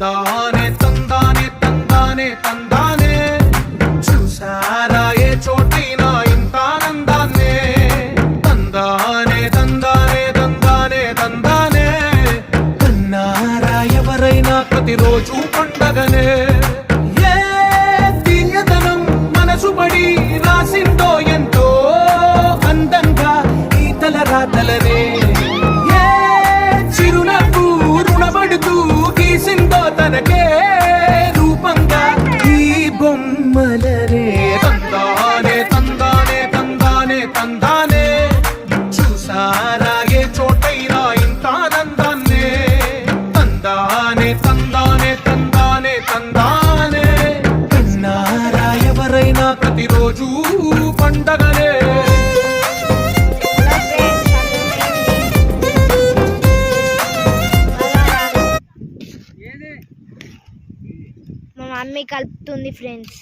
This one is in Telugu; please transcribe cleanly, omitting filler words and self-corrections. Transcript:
తందానే తందానే తందానే తందానే చూసారా ఏ చోటైనా ఇంత ఆనందాన్నే తందానే తందానే తందానే తందానే కన్నారా ఎవరైనా ప్రతిరోజు పండగనే ఏ తీయదనం మనసు పడి రాసిందో ఎంతో అందంగా ఈ తలరాతలనే ఏ చిరునవ్వు రుణపడుతూ గీసిందో తనకే రూపంగా ఈ బొమ్మలనే తందానే తందానే తందానే తందానే చూసారా ఏ చోటైనా ఇంత ఆనందాన్నే తందానే తందానే తందానే తందానే కన్నారా ఎవరైనా ప్రతిరోజు పండగనే మా మమ్మీ కలుపుతుంది ఫ్రెండ్స్.